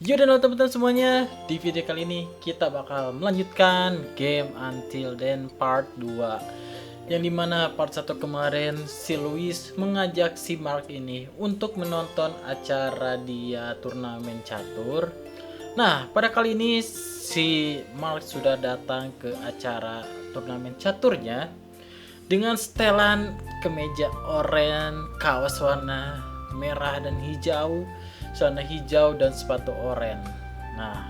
Yaudah halo teman-teman semuanya, di video kali ini kita bakal melanjutkan game Until Then Part 2, yang dimana part 1 kemarin si Louis mengajak si Mark ini untuk menonton acara dia turnamen catur. Nah, pada kali ini si Mark sudah datang ke acara turnamen caturnya dengan setelan kemeja oranye, kaos warna merah dan hijau, celana hijau dan sepatu oranye. Nah,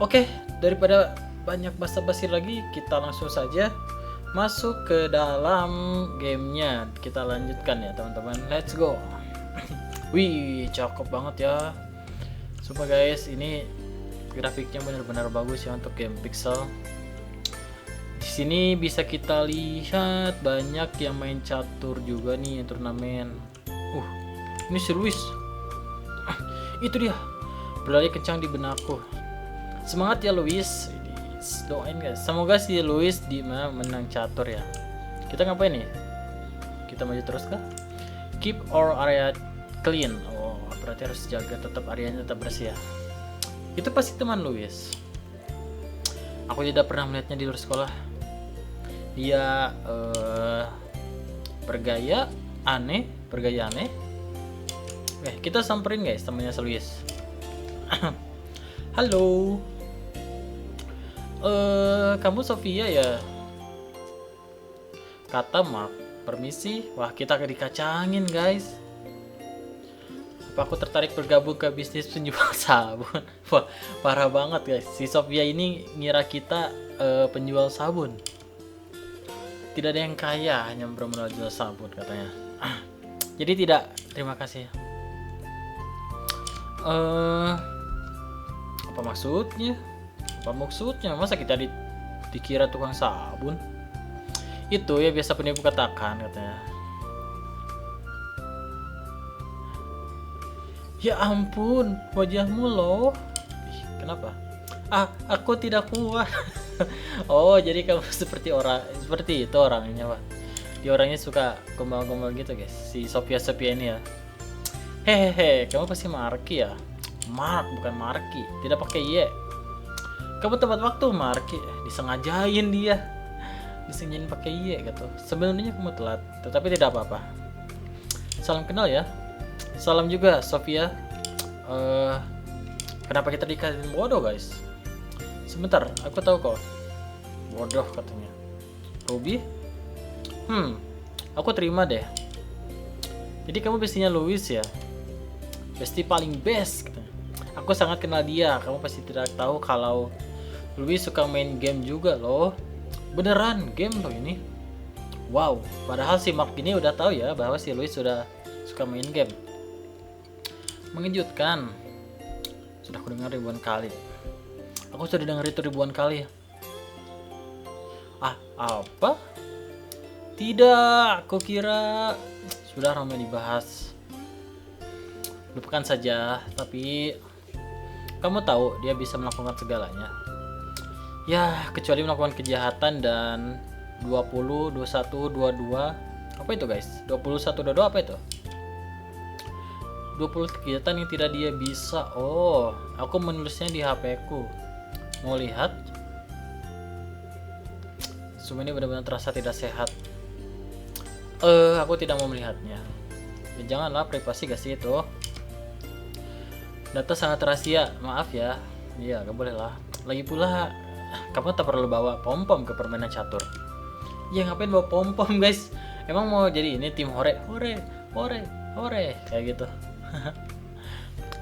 oke, daripada banyak basa-basi lagi, kita langsung saja masuk ke dalam gamenya. Kita lanjutkan ya teman-teman, let's go. Wih, cakep banget ya. Sumpah guys, ini grafiknya benar-benar bagus ya untuk game pixel. Di sini bisa kita lihat banyak yang main catur juga nih turnamen. Ini si Louis. Itu dia, berlari kencang di benakku. Semangat ya Louis. Doain guys, semoga si Louis menang catur ya. Kita ngapain nih? Kita maju terus kah? Keep our area clean. Oh, berarti harus jaga tetap areanya tetap bersih ya. Itu pasti teman Louis. Aku tidak pernah melihatnya di luar sekolah. Dia bergaya aneh. Kita samperin guys temannya Louis. Halo. Kamu Sofia ya? Kata Mark. Permisi. Wah, kita dikacangin guys. Apa aku tertarik bergabung ke bisnis penjual sabun? Wah, parah banget guys. Si Sofia ini ngira kita penjual sabun. Tidak ada yang kaya, hanya bermodal jual sabun katanya. Jadi tidak, terima kasih. Apa maksudnya? Masa kita dikira tukang sabun? Itu ya biasa penipu katakan katanya. Ya ampun, wajahmu loh. Kenapa? Aku tidak kuat. Oh, jadi kamu seperti itu orangnya, Pak. Dia orangnya suka gombal-gombal gitu, guys. Si Sophia ini ya. Hehehe, kamu pasti Marky ya? Mark, bukan Marky. Tidak pakai Y. Kamu tepat waktu, Marky. Disengajain dia. Disengajain pakai Y gitu. Sebenarnya kamu telat, tetapi tidak apa-apa. Salam kenal ya. Salam juga, Sophia. Kenapa kita dikatain bodoh, guys? Sebentar, aku tahu kok. Bodoh katanya. Ruby? Aku terima deh. Jadi kamu bestinya Louis ya? Besti paling best katanya. Aku sangat kenal dia. Kamu pasti tidak tahu kalau Louis suka main game juga loh. Beneran game loh ini. Wow, padahal si Mark ini udah tahu ya bahwa si Louis sudah suka main game. Mengejutkan. Sudah aku dengar ribuan kali. Aku sudah dengar itu ribuan kali. Apa? Tidak, aku kira sudah ramai dibahas. Lupakan saja, tapi kamu tahu dia bisa melakukan segalanya. Ya, kecuali melakukan kejahatan dan 20, 21, 22. Apa itu guys? 21, 22 apa itu? 20 kegiatan yang tidak dia bisa. Oh, aku menulisnya di HP ku. Mau lihat? Semua ini benar-benar terasa tidak sehat. Aku tidak mau melihatnya. Ya, janganlah, privasi gak sih itu? Data sangat rahasia, maaf ya. Iya, gak boleh lah. Lagi pula, kamu tak perlu bawa pom-pom ke permainan catur. Ya ngapain bawa pom-pom guys? Emang mau jadi ini tim hore kayak gitu.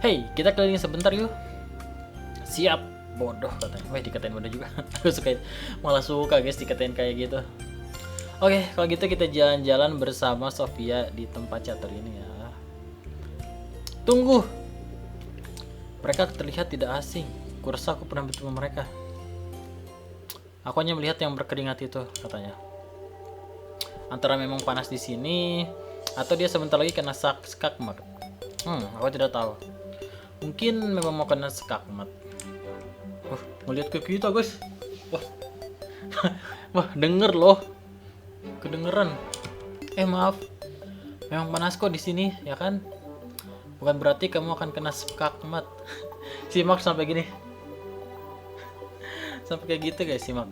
Hey, kita keliling sebentar yuk. Siap. Bodoh katanya. Wah, dikatain bodoh juga. Aku malah suka guys dikatain kayak gitu. Oke, kalau gitu kita jalan-jalan bersama Sofia di tempat catur ini ya. Tunggu. Mereka terlihat tidak asing. Kurasa aku pernah bertemu mereka. Aku hanya melihat yang berkeringat itu, katanya. Antara memang panas di sini atau dia sebentar lagi kena skakmat. Aku tidak tahu. Mungkin memang mau kena skakmat. Ngeliat ke kita guys. Wah, denger loh. Kedengeran. Maaf. Memang panas kok di sini, ya kan? Bukan berarti kamu akan kena skakmat. Simak sampai gini. Sampai kayak gitu guys, simak.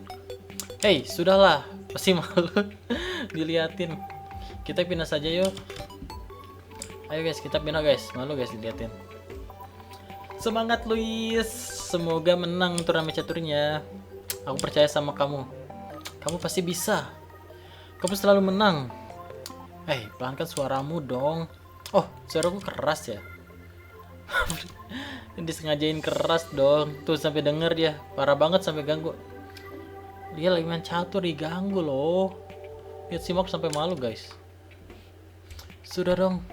Hey, sudahlah, pasti malu diliatin. Kita pindah saja yuk. Ayo guys, kita pindah guys. Malu guys diliatin. Semangat Luis, semoga menang turnamen caturnya. Aku percaya sama kamu. Kamu pasti bisa. Kamu selalu menang. Pelankan suaramu dong. Oh, suaraku keras ya. Disengajain keras dong. Tuh sampai denger dia. Parah banget sampai ganggu. Dia lagi main catur diganggu loh. Lihat simak sampai malu guys. Sudah dong.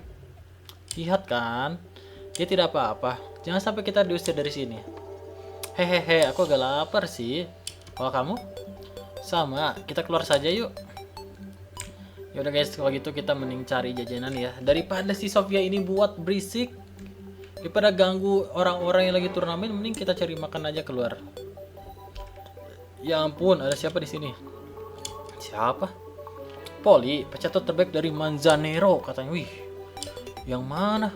Lihat kan. Dia tidak apa-apa. Jangan sampai kita diusir dari sini. Hehehe, aku agak lapar sih. Kalau kamu? Sama, kita keluar saja yuk. Ya udah guys, kalau gitu kita mending cari jajanan ya. Daripada si Sofia ini buat berisik, daripada ganggu orang-orang yang lagi turnamen, mending kita cari makan aja keluar. Ya ampun, ada siapa di sini? Siapa? Poli, pecatur terbaik dari Manzanero katanya. Wih, yang mana?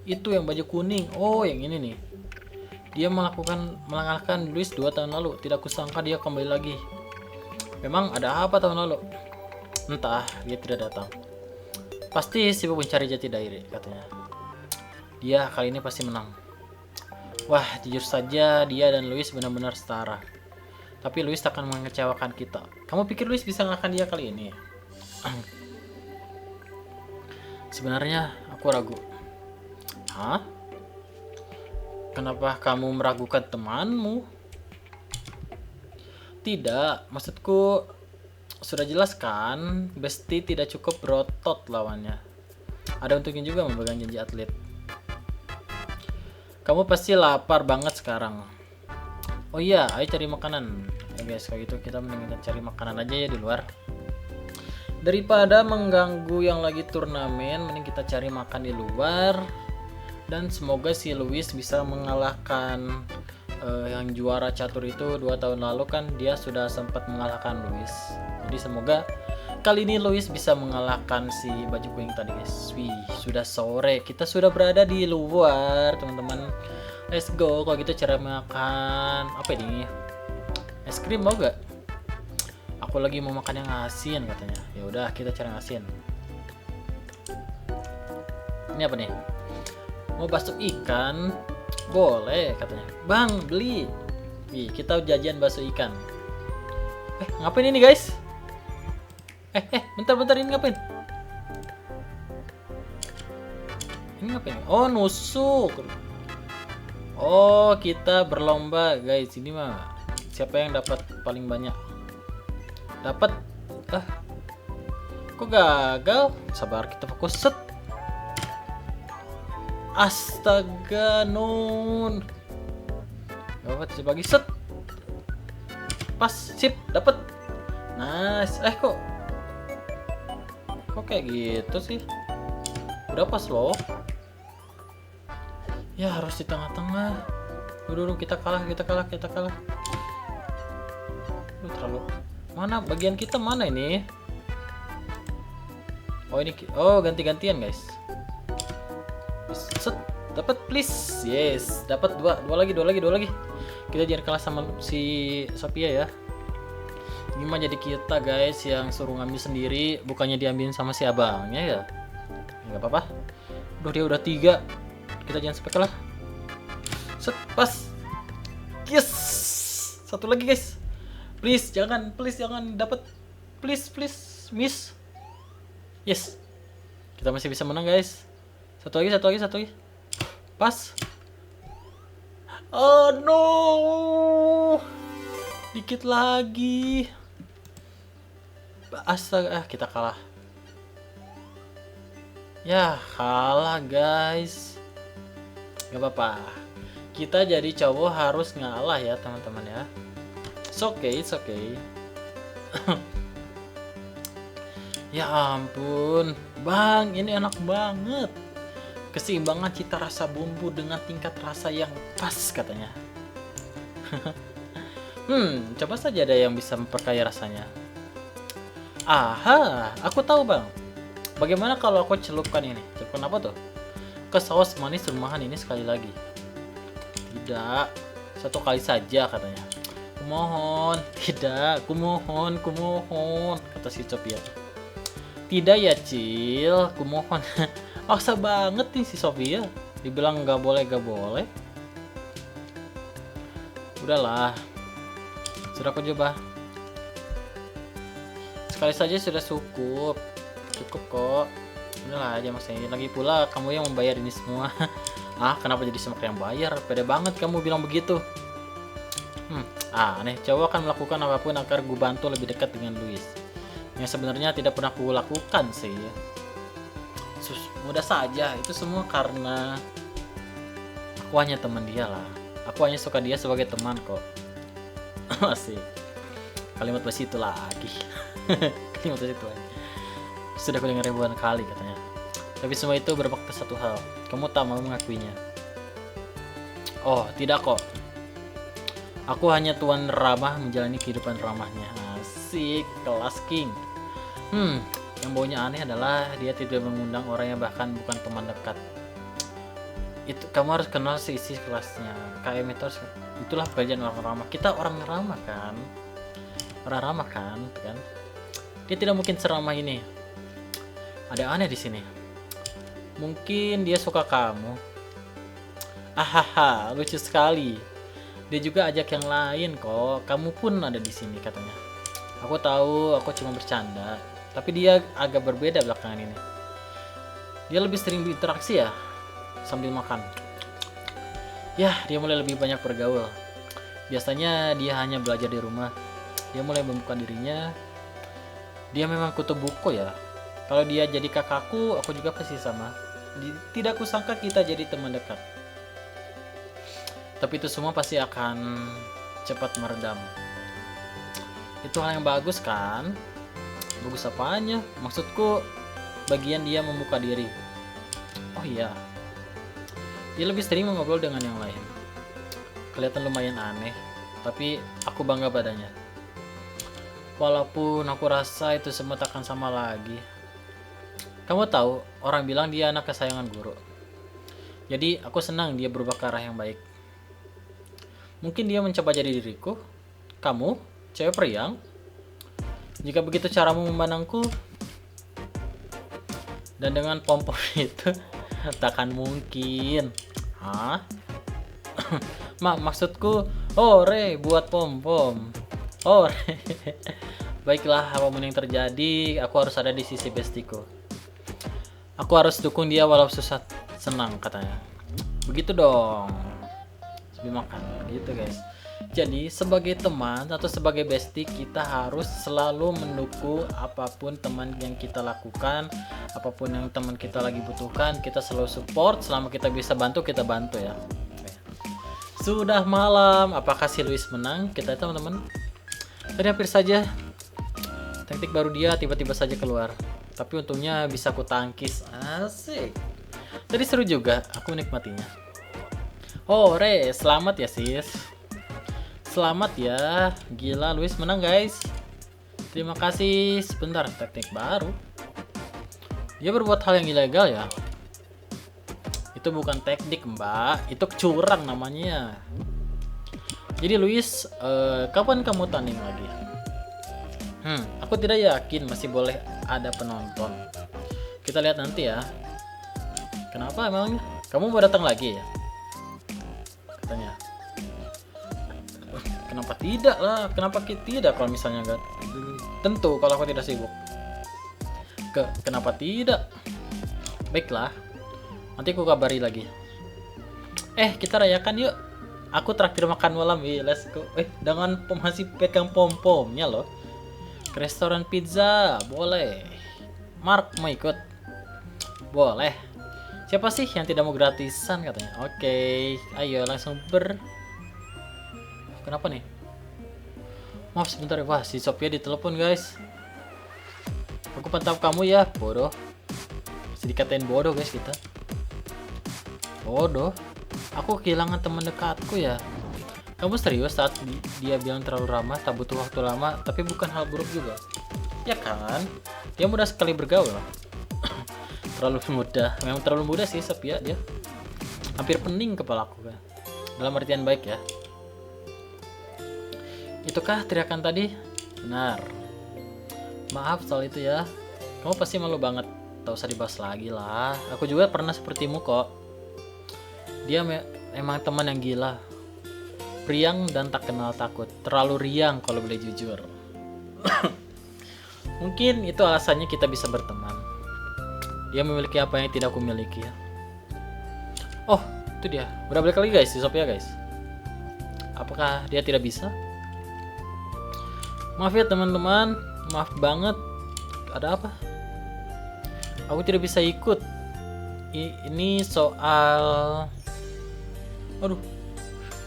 Itu yang baju kuning. Oh, yang ini nih. Dia mengalahkan Luis 2 tahun lalu. Tidak kusangka dia kembali lagi. Memang ada apa tahun lalu? Entah, dia tidak datang. Pasti sibuk mencari jati diri katanya. Dia kali ini pasti menang. Wah, jujur saja dia dan Luis benar-benar setara. Tapi Luis akan mengecewakan kita. Kamu pikir Luis bisa mengalahkan dia kali ini? Sebenarnya aku ragu. Hah? Kenapa kamu meragukan temanmu? Tidak, maksudku sudah jelas kan, Besti tidak cukup berotot lawannya. Ada untungnya juga memegang janji atlet. Kamu pasti lapar banget sekarang. Oh iya, ayo cari makanan. Ya guys, kalau gitu kita mending cari makanan aja ya di luar. Daripada mengganggu yang lagi turnamen, mending kita cari makan di luar. Dan semoga si Luis bisa mengalahkan yang juara catur itu 2 tahun lalu kan dia sudah sempat mengalahkan Luis. Jadi semoga kali ini Luis bisa mengalahkan si baju kuning tadi guys. Wih, sudah sore, kita sudah berada di luar teman-teman. Let's go. Kalau gitu cara makan apa ini? Es krim mau gak? Aku lagi mau makan yang asin katanya. Ya udah kita cari yang asin. Ini apa nih? Mau bakso ikan? Boleh katanya. Bang, beli. Wih, kita jajan bakso ikan. Ngapain ini guys? Bentar ini ngapain? Ini ngapain? Oh, nusuk. Oh, kita berlomba guys. Ini mah siapa yang dapat paling banyak? Dapat. Kok gagal? Sabar, kita fokus. Set. Astaga, non. Dapat bagi set. Pas, sip, dapat. Nice. Kok kayak gitu sih? Udah pas loh. Ya harus di tengah-tengah. Dulu kita kalah. Terlalu. Mana bagian kita mana ini? Oh ini. Oh ganti-gantian guys. Set, dapat please. Yes, dapat dua lagi. Kita jangan kalah sama si Sophia ya. Ini mah jadi kita guys yang suruh ngambil sendiri, bukannya diambilin sama si abangnya ya. Enggak apa-apa. Dia udah 3. Kita jangan sampai kalah. Set, pas. Yes. Satu lagi guys. Please jangan dapat. Please miss. Yes. Kita masih bisa menang guys. Satu lagi. Pas. Oh no. Dikit lagi. Astaga, kita kalah. Ya, kalah guys. Gak apa-apa. Kita jadi cowok harus ngalah ya, teman-teman ya. It's okay. Ya ampun, Bang, ini enak banget. Keseimbangan cita rasa bumbu dengan tingkat rasa yang pas katanya. Coba saja ada yang bisa memperkaya rasanya. Aha, aku tahu Bang. Bagaimana kalau aku celupkan ini? Celupkan apa tuh? Ke saus manis rumahan ini sekali lagi. Tidak, satu kali saja katanya. Kumohon, tidak, kumohon, kata si Sophia. Tidak ya Cil, kumohon. Maksa banget nih si Sophia. Dibilang gak boleh. Udahlah, sudah aku coba. Sekali saja sudah cukup kok. Udahlah aja maksudnya. Lagi pula kamu yang membayar ini semua. Kenapa jadi Smoke yang bayar? Pede banget kamu bilang begitu. Aneh. Cowok akan melakukan apapun agar gue bantu lebih dekat dengan Louis. Yang sebenarnya tidak pernah gue lakukan sih. Mudah saja. Itu semua karena aku hanya teman dia lah. Aku hanya suka dia sebagai teman kok. Asik. Kalimat basi itu lagi. Sudah aku dengar ribuan kali katanya. Tapi semua itu berbakti satu hal. Kamu tak mau mengakuinya. Oh, tidak kok. Aku hanya tuan ramah menjalani kehidupan ramahnya. Asik, kelas king. Yang baunya aneh adalah dia tidak mengundang orang yang bahkan bukan teman dekat. Itu kamu harus kenal seisi kelasnya. KM itu harus, itulah pekerjaan orang ramah. Kita orang ramah kan. Dia tidak mungkin seramah ini. Ada aneh di sini. Mungkin dia suka kamu. Lucu sekali. Dia juga ajak yang lain kok. Kamu pun ada di sini katanya. Aku tahu, aku cuma bercanda. Tapi dia agak berbeda belakangan ini. Dia lebih sering berinteraksi ya, sambil makan. Dia mulai lebih banyak bergaul. Biasanya dia hanya belajar di rumah. Dia mulai membuka dirinya. Dia memang kutub buku ya. Kalau dia jadi kakakku, aku juga pasti sama. Tidak kusangka kita jadi teman dekat. Tapi itu semua pasti akan cepat meredam. Itu hal yang bagus kan? Bagus apanya? Maksudku bagian dia membuka diri. Oh iya, dia lebih sering ngobrol dengan yang lain. Kelihatan lumayan aneh, tapi aku bangga padanya. Walaupun aku rasa itu semua takkan sama lagi. Kamu tahu, orang bilang dia anak kesayangan guru. Jadi aku senang dia berubah ke arah yang baik. Mungkin dia mencoba jadi diriku. Kamu, cewek periang. Jika begitu caramu memandangku, dan dengan pom-pom itu, takkan mungkin. Maksudku, Re buat pom-pom. Re. Baiklah, apapun yang terjadi, aku harus ada di sisi bestiku. Aku harus dukung dia walau susah senang katanya. Begitu dong. Sambil makan gitu guys. Jadi sebagai teman atau sebagai bestie, kita harus selalu mendukung apapun teman yang kita lakukan, apapun yang teman kita lagi butuhkan, kita selalu support. Selama kita bisa bantu, kita bantu ya. Sudah malam, apakah si Louis menang? Kita teman-teman. Tadi hampir saja taktik baru dia tiba-tiba saja keluar. Tapi untungnya bisa aku tangkis. Asik. Tadi seru juga, aku menikmatinya. Re, selamat ya sis. Selamat ya. Gila, Louis menang guys. Terima kasih. Sebentar, teknik baru. Dia berbuat hal yang ilegal ya. Itu bukan teknik mbak, itu curang namanya. Jadi Louis, kapan kamu tanding lagi? Aku tidak yakin masih boleh ada penonton. Kita lihat nanti ya. Kenapa emangnya? Kamu mau datang lagi ya? Katanya. Kenapa tidak lah? Kenapa tidak kalau misalnya enggak? Tentu kalau aku tidak sibuk. Kenapa tidak? Baiklah. Nanti aku kabari lagi. Kita rayakan yuk. Aku traktir makan malam. Let's go. Dengan masih pegang pom-pomnya loh. Ke restoran pizza, boleh. Mark mau ikut? Boleh. Siapa sih yang tidak mau gratisan katanya? Oke, ayo langsung Kenapa nih? Maaf sebentar ya. Wah, si Sophia ditelepon guys. Aku pantau kamu ya, bodoh. Masih dikatain bodoh guys kita. Bodoh. Aku kehilangan teman dekatku ya. Kamu serius saat dia bilang terlalu ramah, tak butuh waktu lama, tapi bukan hal buruk juga? Ya kan? Dia mudah sekali bergaul. Terlalu mudah. Memang terlalu mudah sih Sophia dia. Hampir pening kepalaku kan. Dalam artian baik ya. Itukah teriakan tadi? Benar. Maaf soal itu ya. Kamu pasti malu banget. Tak usah dibahas lagi lah. Aku juga pernah sepertimu kok. Dia emang teman yang gila. Riang dan tak kenal takut. Terlalu riang kalau boleh jujur. Mungkin itu alasannya kita bisa berteman. Dia memiliki apa yang tidak aku miliki ya. Oh, itu dia. Udah balik lagi guys di Sophia guys. Apakah dia tidak bisa? Maaf ya teman-teman, maaf banget. Ada apa? Aku tidak bisa ikut. Ini soal... Aduh,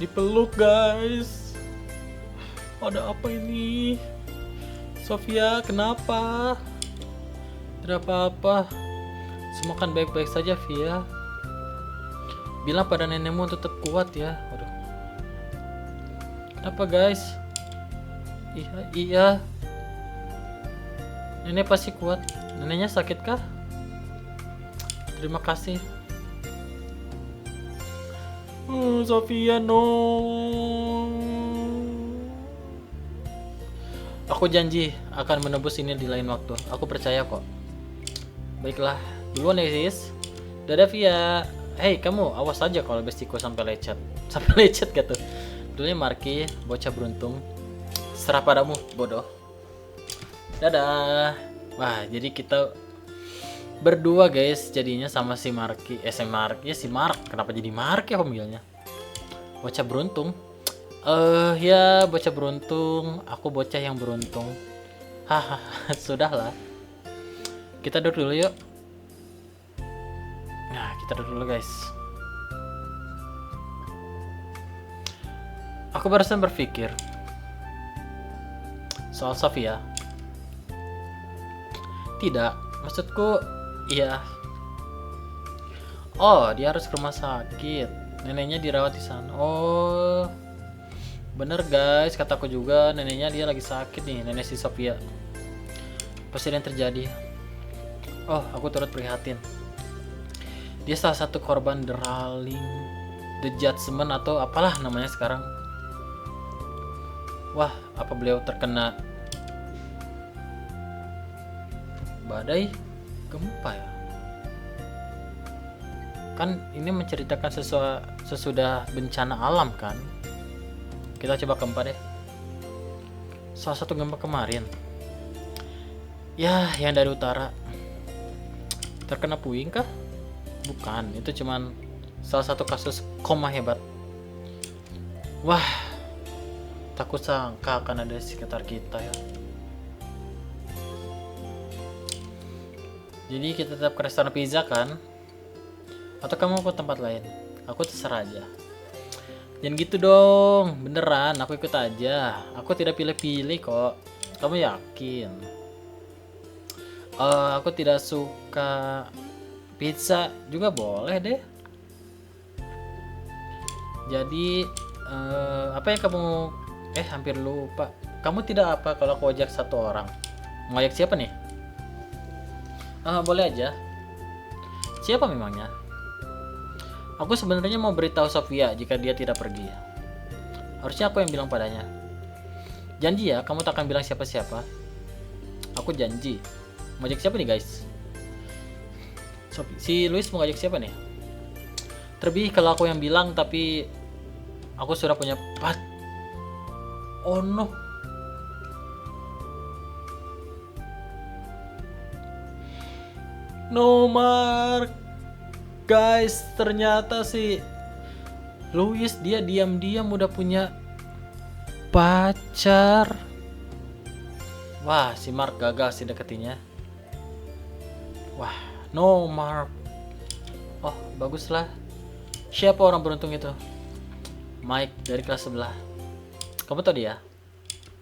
dipeluk guys. Ada apa ini? Sophia, kenapa? Tidak apa-apa. Semua kan baik-baik saja, Via. Bilang pada nenekmu tetap kuat ya. Aduh. Kenapa guys? Iya. Nenek pasti kuat. Neneknya sakit kah? Terima kasih. Sophia no. Aku janji akan menebus ini di lain waktu. Aku percaya kok. Baiklah, duluan ya sis. Dadah Via. Hei kamu, awas aja kalau bestiku sampai lecet. Sampai lecet gitu. Dulunya Marky, bocah beruntung. Serah padamu, bodoh. Dadah. Wah, jadi kita berdua guys jadinya sama si Marky. Si Mark. Kenapa jadi Mark ya pemilihnya? Bocah beruntung. Ya bocah beruntung. Aku bocah yang beruntung. Hahaha, sudahlah. Kita duduk dulu yuk. Nah, kita duduk dulu guys. Aku barusan berpikir soal Sophia. Tidak, maksudku iya. Oh, dia harus ke rumah sakit. Neneknya dirawat di sana. Oh, bener guys, kataku juga neneknya dia lagi sakit nih, nenek si Sophia. Pasti yang terjadi. Oh, aku turut prihatin. Dia salah satu korban the judgment atau apalah namanya sekarang. Wah, apa beliau terkena badai gempa ya? Kan ini menceritakan sesudah bencana alam kan? Kita coba gempa deh. Salah satu gempa kemarin. Ya, yang dari utara. Terkena puing kah? Bukan, itu cuman salah satu kasus koma hebat. Wah, takut sangka akan ada di sekitar kita ya. Jadi kita tetap ke restoran pizza kan? Atau kamu ke tempat lain? Aku terserah aja. Jangan gitu dong, beneran aku ikut aja. Aku tidak pilih-pilih kok. Kamu yakin? Aku tidak suka pizza juga boleh deh. Jadi apa yang kamu hampir lupa. Kamu tidak apa kalau aku ajak satu orang? Mau ajak siapa nih? Boleh aja. Siapa memangnya? Aku sebenarnya mau beritahu Sophia jika dia tidak pergi. Harusnya aku yang bilang padanya. Janji ya, kamu tak akan bilang siapa-siapa. Aku janji. Mau ajak siapa nih guys? Si Luis mau ajak siapa nih? Terlebih kalau aku yang bilang, tapi aku sudah punya Oh no. No Mark. Guys, ternyata si Luis dia diam-diam udah punya pacar. Wah, si Mark gagal sih deketinnya. Wah, no Mark. Oh, baguslah. Siapa orang beruntung itu? Mike dari kelas sebelah. Kamu tahu dia?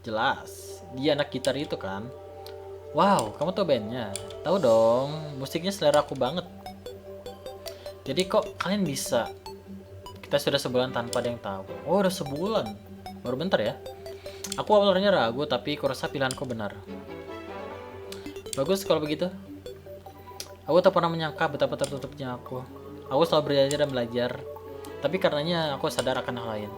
Jelas, dia anak gitar itu kan. Wow, kamu tahu bandnya? Tahu dong, musiknya selera aku banget. Jadi kok kalian bisa? Kita sudah sebulan tanpa ada yang tahu. Oh, udah sebulan. Baru bentar ya. Aku awalnya ragu, tapi kurasa pilihanku benar. Bagus kalau begitu. Aku tak pernah menyangka betapa tertutupnya aku. Aku selalu belajar dan belajar. Tapi karenanya aku sadar akan hal lain.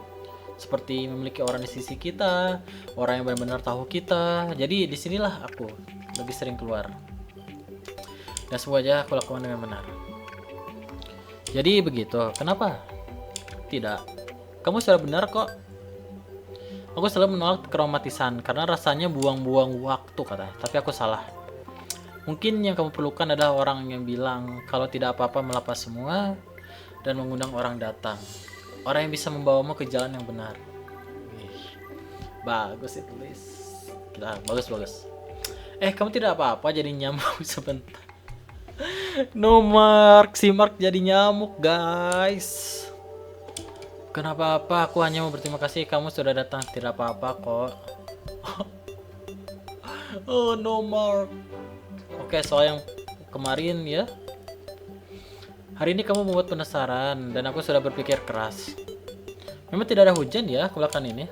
Seperti memiliki orang di sisi kita, orang yang benar-benar tahu kita. Jadi disinilah aku lebih sering keluar. Dan semua aja aku lakukan dengan benar. Jadi begitu. Kenapa? Tidak. Kamu sudah benar kok. Aku selalu menolak keromatisan karena rasanya buang-buang waktu katanya. Tapi aku salah. Mungkin yang kamu perlukan adalah orang yang bilang kalau tidak apa-apa melepas semua dan mengundang orang datang. Orang yang bisa membawamu ke jalan yang benar. Wih, bagus itu, Liz. Gila, bagus. Kamu tidak apa-apa jadi nyamuk sebentar. No Mark, si Mark jadi nyamuk guys. Kenapa apa? Aku hanya mau berterima kasih kamu sudah datang. Tidak apa-apa kok. Oh no Mark. Oke, soal yang kemarin ya. Hari ini kamu membuat penasaran dan aku sudah berpikir keras. Memang tidak ada hujan ya belakangan ini.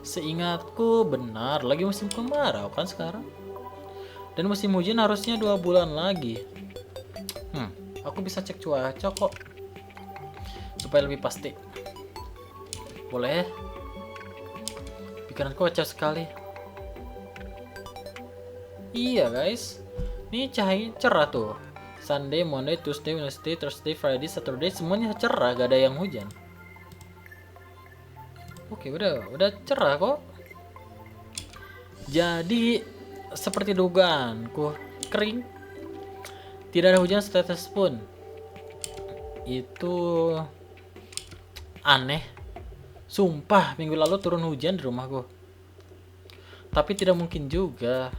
Seingatku benar, lagi musim kemarau kan sekarang. Dan musim hujan harusnya 2 bulan lagi. Aku bisa cek cuaca kok. Supaya lebih pasti. Boleh? Pikiranku kacau sekali. Iya guys. Ini cahaya cerah tuh. Sunday, Monday, Tuesday, Wednesday, Thursday, Friday, Saturday semuanya cerah, gak ada yang hujan. Oke, udah cerah kok. Jadi seperti dugaanku, kering. Tidak ada hujan setetes pun. Itu aneh. Sumpah, minggu lalu turun hujan di rumahku. Tapi tidak mungkin juga.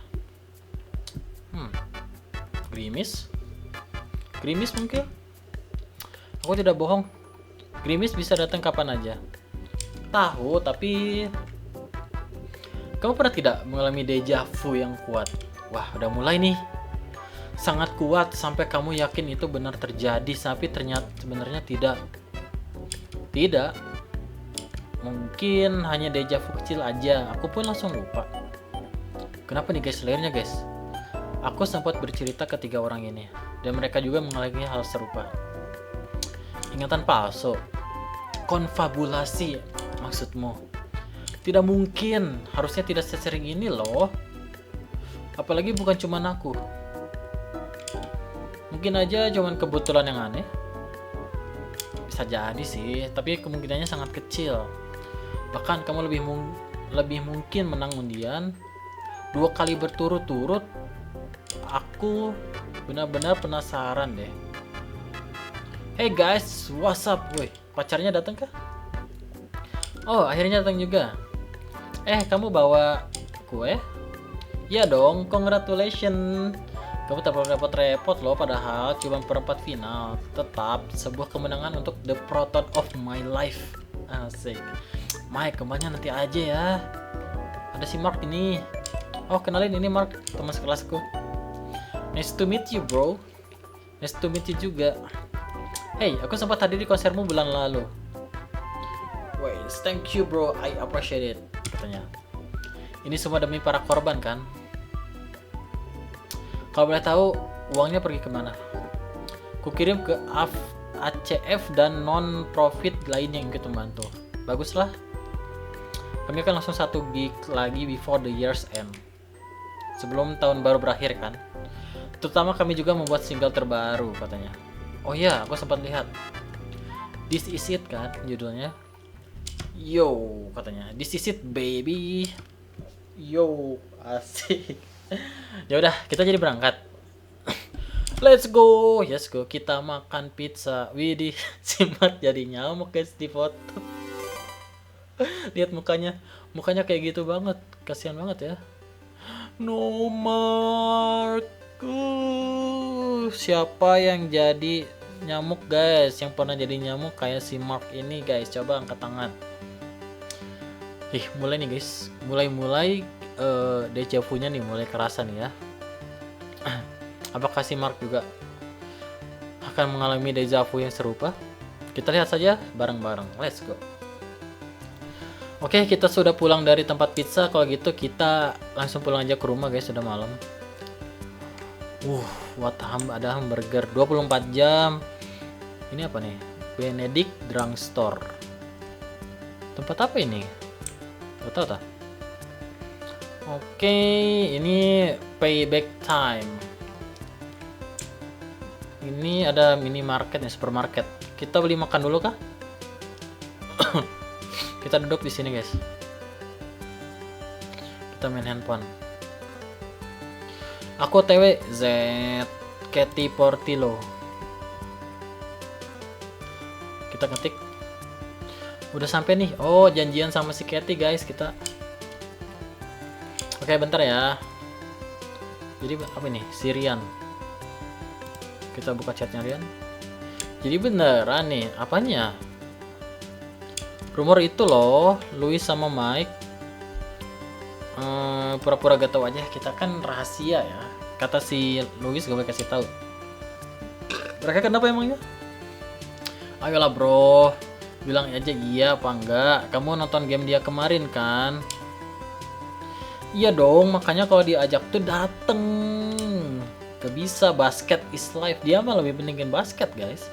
Gerimis mungkin. Aku tidak bohong. Gerimis bisa datang kapan aja. Tahu, tapi kamu pernah tidak mengalami deja vu yang kuat? Wah, udah mulai nih. Sangat kuat sampai kamu yakin itu benar terjadi, tapi ternyata sebenarnya tidak. Tidak. Mungkin hanya deja vu kecil aja. Aku pun langsung lupa. Kenapa nih guys layarnya guys? Aku sempat bercerita ke 3 orang ini dan mereka juga mengalami hal serupa. Ingatan palsu. Konfabulasi maksudmu? Tidak mungkin, harusnya tidak sesering ini loh. Apalagi bukan cuma aku. Mungkin aja cuman kebetulan yang aneh. Bisa jadi sih, tapi kemungkinannya sangat kecil. Bahkan kamu lebih mungkin menang undian 2 kali berturut-turut. Aku benar-benar penasaran deh. Hey guys, what's up? Woi, pacarnya datang kah? Oh, akhirnya datang juga. Kamu bawa kue? Ya dong, congratulations. Kamu tak perlu repot-repot loh, padahal cuma perempat final. Tetap sebuah kemenangan untuk the proton of my life. Asik. Mike, kembalinya nanti aja ya. Ada si Mark ini. Oh, kenalin, ini Mark, teman sekelasku. Nice to meet you, bro. Nice to meet you juga. Hey, aku sempat hadir di konsermu bulan lalu. Wait, thank you bro, I appreciate it, katanya. Ini semua demi para korban kan? Kalau boleh tahu, uangnya pergi kemana? Kukirim ke ACF dan non-profit lainnya yang ikut membantu. Baguslah. Kami akan langsung 1 gig lagi before the year's end. Sebelum tahun baru berakhir kan? Terutama kami juga membuat single terbaru katanya. Oh iya, aku sempat lihat. This is it kan judulnya. Yo, katanya. This is it baby. Yo, asik. Ya udah, kita jadi berangkat. Let's go. Yes go. Kita makan pizza. Widih, si Mat jadi nyamuk guys di foto. Lihat mukanya. Mukanya kayak gitu banget. Kasihan banget ya. No Mark. Siapa yang jadi nyamuk guys? Yang pernah jadi nyamuk kayak si Mark ini guys. Coba angkat tangan. Mulai nih guys. Mulai deja vu-nya nih mulai kerasa nih ya. Apakah si Mark juga akan mengalami deja vu yang serupa? Kita lihat saja bareng-bareng. Let's go. Oke, kita sudah pulang dari tempat pizza. Kalau gitu kita langsung pulang aja ke rumah guys, sudah malam. Ada hamburger 24 jam. Ini apa nih? Benedict Drugstore. Tempat apa ini? Gak tau tak? Oke, ini payback time. Ini ada minimarket nih, supermarket. Kita beli makan dulu kah? Kita duduk di sini guys. Kita main handphone. Aku TW Z Katy Portillo. Kita ketik. Udah sampai nih. Oh, janjian sama si Katy guys kita. Oke, bentar ya. Jadi apa ini? Si Rian. Kita buka chatnya Rian. Jadi beneran nih, apanya? Rumor itu loh, Louis sama Mike pura-pura gak tahu aja, kita kan rahasia ya. Kata si Louis gak boleh kasih tahu. Mereka kenapa emangnya? Ayolah bro, bilang aja iya apa enggak. Kamu nonton game dia kemarin kan? Iya dong, makanya kalau diajak tuh dateng. Gak bisa, basket is life. Dia mah lebih pentingin basket guys.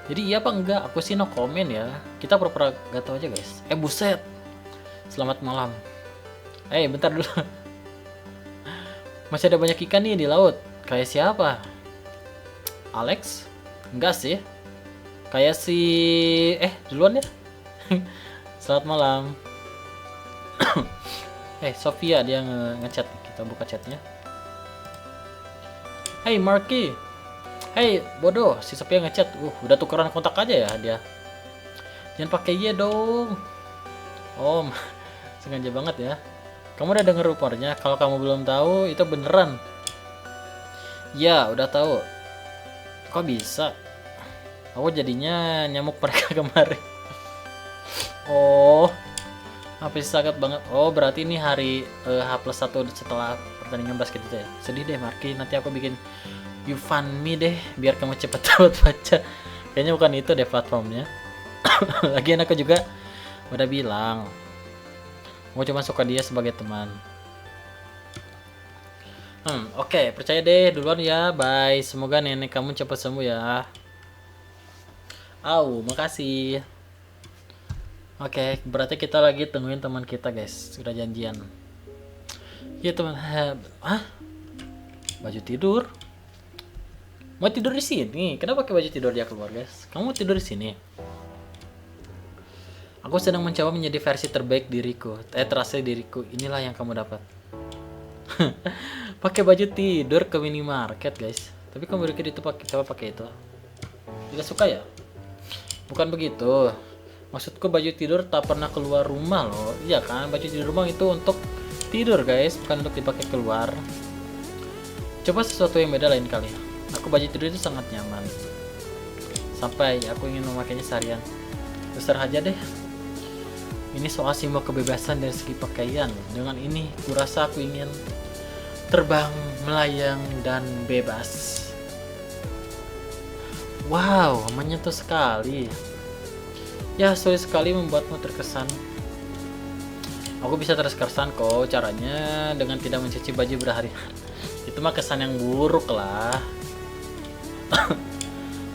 Jadi iya apa enggak? Aku sih no comment ya. Kita pura-pura gak tahu aja guys. Buset. Selamat malam. Bentar dulu. Masih ada banyak ikan nih di laut. Kayak siapa? Alex? Enggak sih. Kayak si duluan ya. Selamat malam. Sofia dia ngechat. Kita buka chatnya. Hey Marky. Hey bodoh, si Sophia ngechat. Udah tukeran kontak aja ya dia. Jangan pakai ye dong. Om, sengaja banget ya. Kamu udah denger rumornya? Kalau kamu belum tahu, itu beneran. Ya, udah tahu. Kok bisa? Aku jadinya nyamuk mereka kemarin. Oh, hampir sakit banget. Oh, berarti ini hari H+1 setelah pertandingan basket itu ya. Sedih deh Marky, nanti aku bikin YouFundMe deh biar kamu cepet dapat baca. Kayaknya bukan itu deh platformnya. Lagian aku juga udah bilang aku cuma suka dia sebagai teman. Oke, percaya deh duluan ya. Bye. Semoga nenek kamu cepat sembuh ya. Makasih. Oke, berarti kita lagi tungguin teman kita guys. Sudah janjian. Ya teman. Baju tidur. Mau tidur di sini? Kenapa pakai baju tidur dia keluar guys? Kamu tidur di sini. Aku sedang mencoba menjadi versi terbaik diriku. Terasa diriku. Inilah yang kamu dapat. Pakai baju tidur ke minimarket guys. Tapi kamu berpikir itu pakai itu? Tidak suka ya? Bukan begitu. Maksudku baju tidur tak pernah keluar rumah loh. Iya kan? Baju tidur rumah itu untuk tidur guys, bukan untuk dipakai keluar. Coba sesuatu yang beda lain kali. Aku baju tidur itu sangat nyaman. Sampai aku ingin memakainya seharian. Terserah aja deh. Ini soal simbol kebebasan dari segi pakaian. Dengan ini, kurasa aku ingin terbang, melayang, dan bebas. Wow, menyentuh sekali. Ya, sulit sekali membuatmu terkesan. Aku bisa terkesan kok caranya dengan tidak mencuci baju berhari-hari. Itu mah kesan yang buruk lah.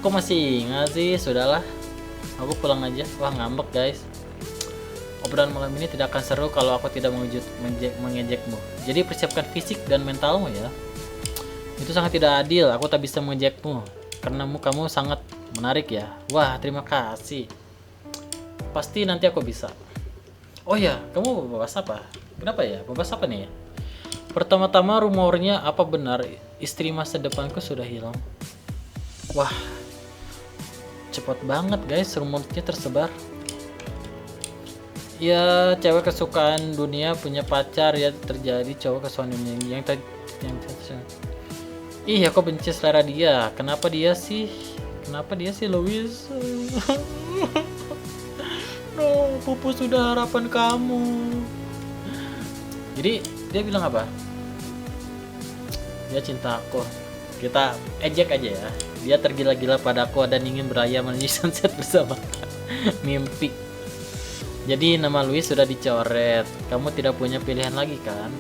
Kok masih ingat sih? Sudahlah. Aku pulang aja. Wah, ngambek guys. Obrolan malam ini tidak akan seru kalau aku tidak mengejekmu. Jadi persiapkan fisik dan mentalmu ya. Itu sangat tidak adil. Aku tak bisa mengejekmu karena kamu sangat menarik ya. Wah, terima kasih. Pasti nanti aku bisa. Oh ya, kamu bahas apa? Kenapa ya? Bahas apa nih? Pertama-tama rumornya apa benar istri masa depanku sudah hilang? Wah, cepat banget guys rumornya tersebar. Ya, cewek kesukaan dunia punya pacar ya terjadi cowok kesukaan dunia yang Ih, aku benci selera dia. Kenapa dia sih Louis? No, pupus sudah harapan kamu. Jadi dia bilang apa? Dia cinta aku. Kita ejek aja ya. Dia tergila-gila padaku dan ingin berlayar menuju sunset bersama. Mimpi. Jadi nama Louis sudah dicoret. Kamu tidak punya pilihan lagi kan?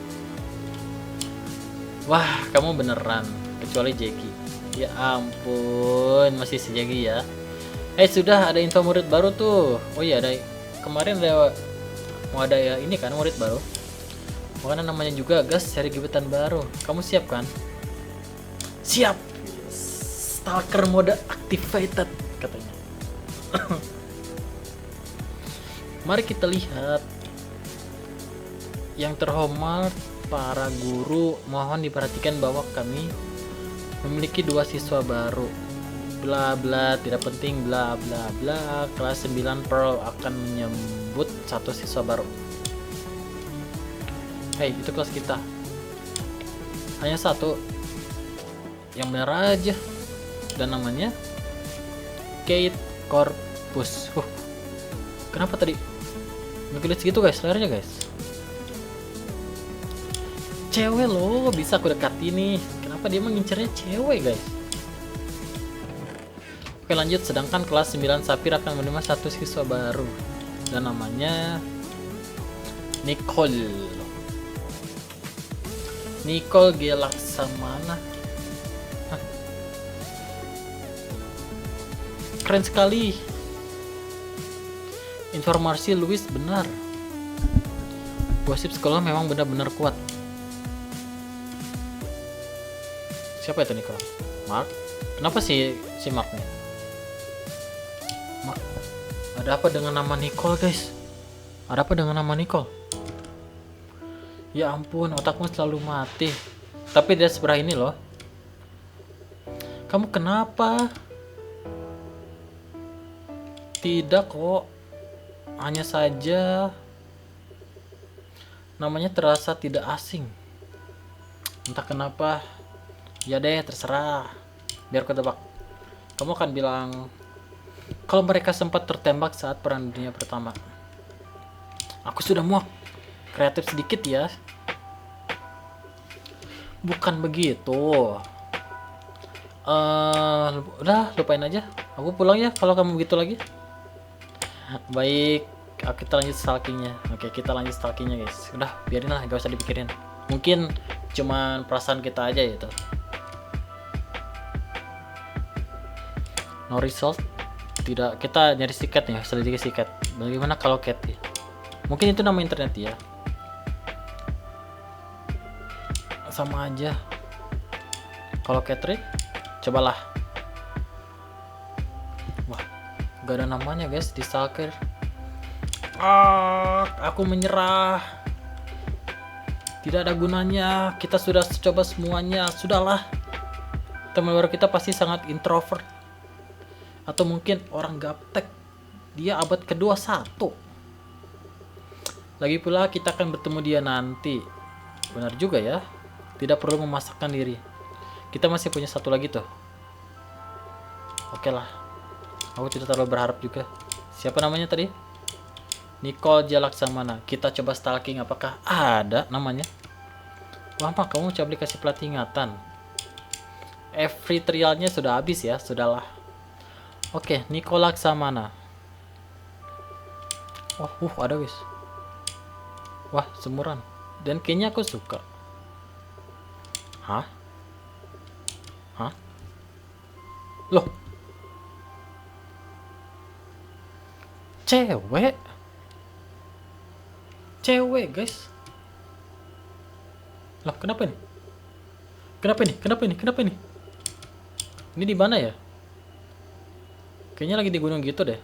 Wah, kamu beneran. Kecuali Jackie. Ya ampun, masih si Jackie ya. Sudah ada info murid baru tuh. Oh iya, ada kemarin mau ada ya ini kan murid baru. Makanya namanya juga gas seri gebetan baru. Kamu siap kan? Siap. Stalker mode activated katanya. Mari kita lihat. Yang terhormat para guru, mohon diperhatikan bahwa kami memiliki 2 siswa baru. Bla bla, tidak penting, bla bla bla. Kelas 9 Pearl akan menyambut 1 siswa baru. Itu kelas kita. Hanya 1. Yang benar aja. Dan namanya Kate Corpus. Kenapa tadi ngeglitch gitu guys, layarnya guys? Cewek loh, bisa aku dekati nih. Kenapa dia mengincarnya cewek guys? Oke lanjut, sedangkan kelas 9 Sapphire akan menerima 1 siswa baru. Dan namanya Nicole G. Laksamana. Keren sekali. Informasi Louis benar. Gosip sekolah memang benar-benar kuat. Siapa itu Nicole? Mark? Kenapa si Mark nih? Mark? Ada apa dengan nama Nicole guys? Ada apa dengan nama Nicole? Ya ampun, otakmu selalu mati. Tapi dia seberapa ini loh. Kamu kenapa? Tidak kok. Hanya saja namanya terasa tidak asing. Entah kenapa. Ya deh, terserah. Biar aku tebak. Kamu akan bilang kalau mereka sempat tertembak saat Perang Dunia Pertama. Aku sudah muak. Kreatif sedikit ya. Bukan begitu. Udah lupain aja. Aku pulang ya kalau kamu begitu lagi. Baik, kita lanjut stalkingnya. Oke, kita lanjut stalkingnya guys. Udah, biarin lah, gak usah dipikirin. Mungkin cuman perasaan kita aja gitu. No result. Tidak, kita nyari sikat nih, selidiki sikat. Bagaimana kalau cat ya? Mungkin itu nama internet ya. Sama aja. Kalau Catherine, cobalah. Wah, gak ada namanya guys di stalker. Aku menyerah. Tidak ada gunanya. Kita sudah coba semuanya. Sudahlah. Teman baru kita pasti sangat introvert. Atau mungkin orang gaptek. Dia abad ke-21. Lagi pula kita akan bertemu dia nanti. Benar juga ya. Tidak perlu memasakkan diri. Kita masih punya 1 lagi tuh. Oke lah. Aku tidak terlalu berharap juga. Siapa namanya tadi? Nicole G. Laksamana. Kita coba stalking apakah ada namanya. Wah, kamu coba dikasih pelatih ingatan. Free trialnya sudah habis ya. Sudahlah. Oke, Nicole Laksamana. Ada guys. Wah, semuran. Dan kayaknya aku suka. Hah? Loh. Cewek guys. Loh, kenapa ini? Kenapa ini? Ini di mana ya? Kayaknya lagi di gunung gitu deh.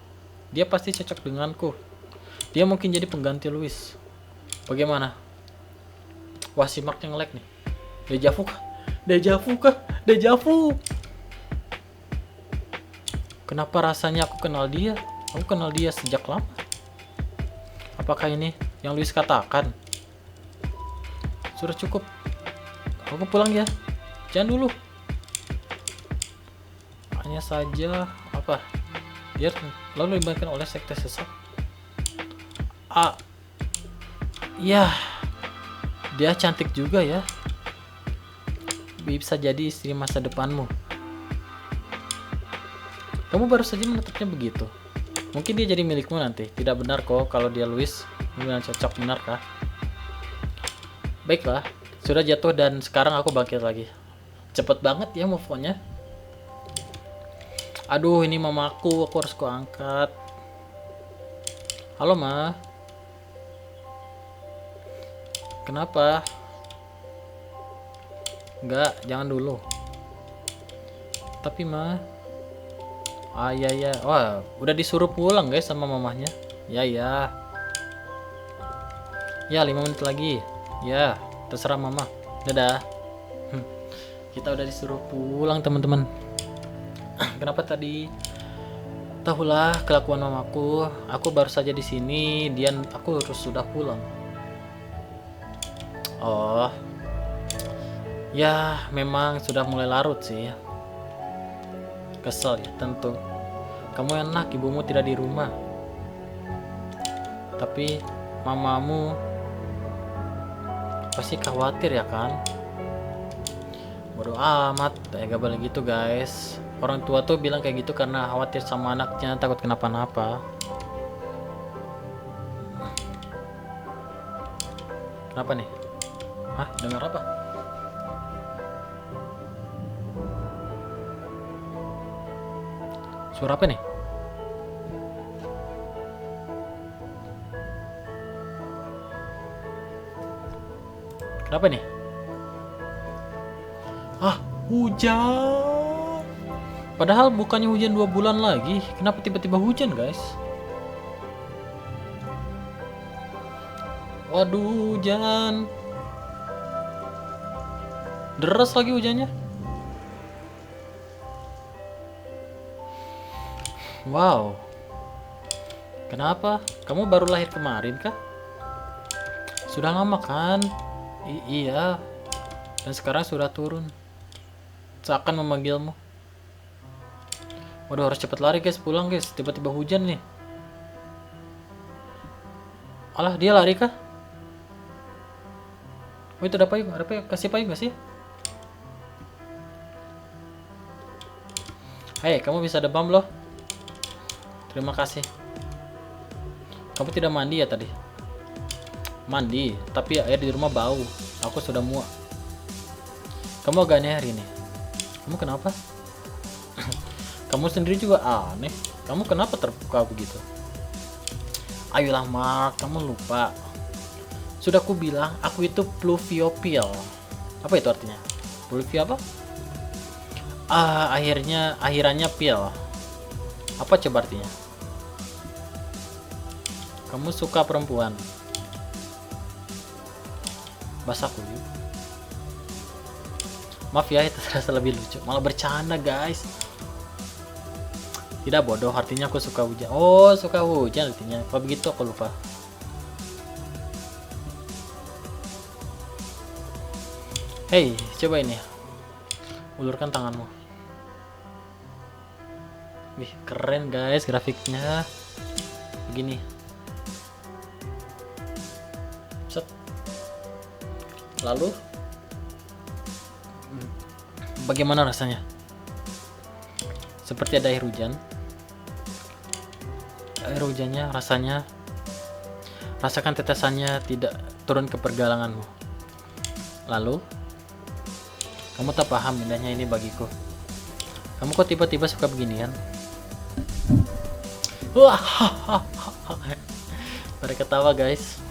Dia pasti cocok denganku. Dia mungkin jadi pengganti Louis. Bagaimana? Wah, si Mark yang lag nih. Dejavu kah? Kenapa rasanya aku kenal dia? Aku kenal dia sejak lama. Apakah ini yang Louis katakan? Sudah cukup. Aku pulang ya. Jangan dulu. Hanya saja apa? Dia lalu dilibatkan oleh sekte sesat. Ya. Dia cantik juga ya. Bisa jadi istri masa depanmu. Kamu baru saja menetapnya begitu. Mungkin dia jadi milikmu nanti. Tidak benar kok kalau dia Louis. Benar cocok, benar kah? Baiklah, sudah jatuh dan sekarang aku bangkit lagi. Cepet banget ya move on-nya. Aduh, ini mamaku, aku harus angkat. Halo, Ma. Kenapa? Enggak, jangan dulu. Tapi, Ma. Ah, iya, ya. Wah, udah disuruh pulang, guys, sama mamahnya. Ya, ya. Ya, 5 menit lagi. Ya, terserah Mama. Dadah. Kita udah disuruh pulang, teman-teman. Kenapa tadi? Tahulah kelakuan mamaku. Aku baru saja di sini, aku harus sudah pulang. Oh. Ya, memang sudah mulai larut sih. Kesel ya, tentu. Kamu enak, ibumu tidak di rumah. Tapi mamamu pasti khawatir ya kan? Bodoh amat, gak boleh gitu guys. Orang tua tuh bilang kayak gitu karena khawatir sama anaknya, takut kenapa-napa. Kenapa nih? Hah? Dengar apa? Suara apa nih? Kenapa nih? Ah, hujan. Padahal bukannya hujan 2 bulan lagi. Kenapa tiba-tiba hujan, guys? Waduh, hujan. Deras lagi hujannya. Wow. Kenapa? Kamu baru lahir kemarin kah? Sudah lama kan? Iya. Dan sekarang sudah turun. Seakan memanggilmu. Waduh, harus cepat lari guys, pulang guys. Tiba-tiba hujan nih. Alah, dia lari kah? Oh, itu ada payung, kasih payung gak sih? Hei, kamu bisa demam loh. Terima kasih. Kamu tidak mandi ya tadi? Mandi, tapi air di rumah bau. Aku sudah muak. Kamu agak aneh hari ini. Kamu kenapa? Kamu sendiri juga aneh. Kamu kenapa terbuka begitu? Ayolah Mark, kamu lupa. Sudah aku bilang, aku itu pluviopil. Apa itu artinya? Pluvio apa? Akhirannya pil. Apa coba artinya? Kamu suka perempuan? Bahasa kulit. Maaf ya, itu terasa lebih lucu. Malah bercanda guys. Tidak bodoh, artinya aku suka hujan. Oh, suka hujan artinya. Kalau begitu aku lupa. Hey, coba ini. Ulurkan tanganmu. Wih, keren guys grafiknya. Begini. Set. Lalu bagaimana rasanya? Seperti ada air hujan. Air hujannya rasanya, rasakan tetesannya tidak turun ke pergelanganmu. Lalu kamu tak paham indahnya ini bagiku. Kamu kok tiba-tiba suka beginian? Wah, pada ketawa guys.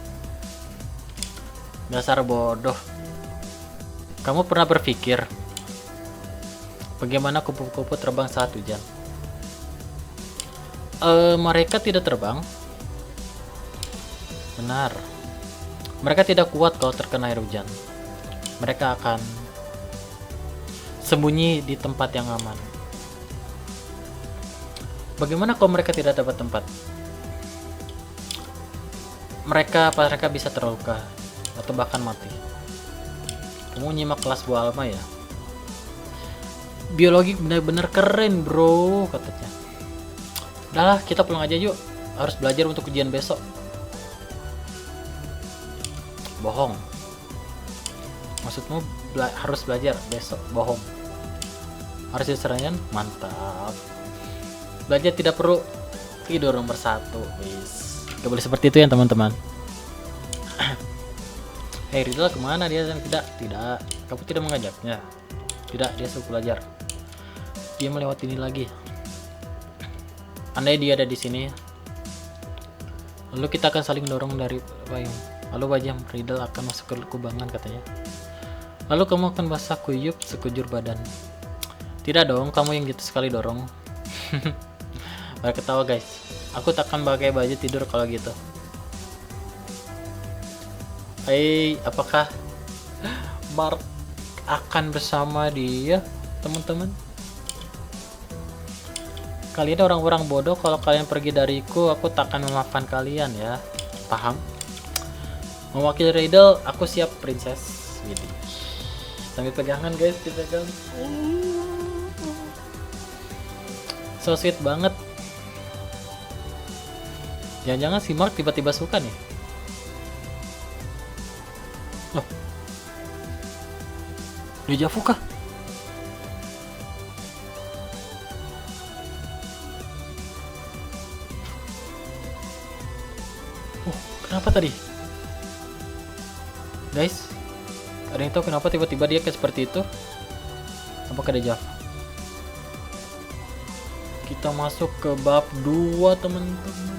Dasar bodoh. Kamu pernah berpikir bagaimana kupu-kupu terbang saat hujan? Mereka tidak terbang. Benar. Mereka tidak kuat kalau terkena air hujan. Mereka akan sembunyi di tempat yang aman. Bagaimana kalau mereka tidak dapat tempat? Mereka bisa terluka atau bahkan mati. Kamu nyimak kelas Bu Alma ya? Biologi benar-benar keren bro, katanya. Udahlah, kita pulang aja yuk. Harus belajar untuk ujian besok. Bohong. Maksudmu harus belajar besok? Bohong. Harus diserahin? Mantap. Belajar tidak perlu tidur nomor 1. Wis. Gak boleh seperti itu ya teman-teman. Hey Ridla, kemana dia? Tidak. Kamu tidak mengajaknya. Tidak, dia suruh belajar. Dia melewati ini lagi. andai dia ada di sini. Lalu kita akan saling dorong dari payung. Lalu wajah Riddle akan masuk ke kubangan katanya. Lalu kamu akan basah kuyup sekujur badan. Tidak dong, kamu yang gitu sekali dorong. Baru ketawa guys. Aku takkan pakai baju tidur kalau gitu. Apakah Mark akan bersama dia, teman-teman? Kalian orang-orang bodoh, kalau kalian pergi dariku, aku takkan memaafkan kalian ya. Paham? Mewakili Riddle, aku siap princess. Gitu. Sambil pegangan guys, dipegang. So sweet banget. Jangan-jangan si Mark tiba-tiba suka nih. Loh. Deja vu kah? Oh, kenapa tadi? Guys, ada yang tahu kenapa tiba-tiba dia kayak seperti itu? Apakah deja vu? Kita masuk ke bab 2, teman-teman.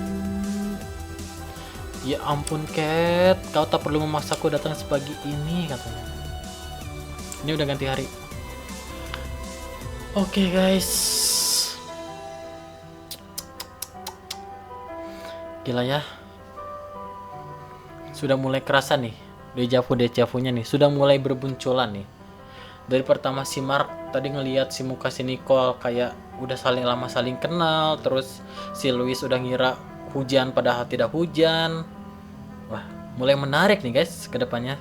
Ya ampun Cat, kau tak perlu memaksaku datang sepagi ini, katanya. Ini udah ganti hari. Oke guys. Gila ya. Sudah mulai kerasa nih. Deja vu-nya nih. Sudah mulai berbunculan nih. Dari pertama si Mark tadi ngelihat si muka si Nicole kayak udah lama saling kenal. Terus si Louis udah ngira hujan padahal tidak hujan. Wah, mulai menarik nih guys ke depannya.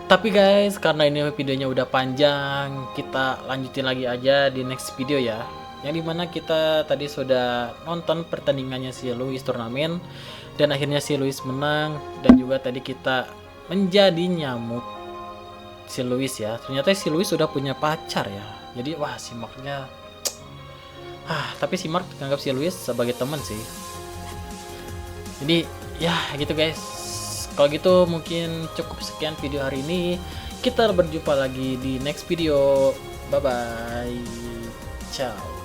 Tapi guys, karena ini videonya udah panjang, kita lanjutin lagi aja di next video ya. Yang dimana kita tadi sudah nonton pertandingannya si Louis turnamen, dan akhirnya si Louis menang. Dan juga tadi kita menjadi nyamuk si Louis ya. Ternyata si Louis sudah punya pacar ya. Jadi wah, si Marknya tapi si Mark menganggap si Louis sebagai teman sih. Jadi ya gitu guys. Kalau gitu mungkin cukup sekian video hari ini. Kita berjumpa lagi di next video. Bye bye. Ciao.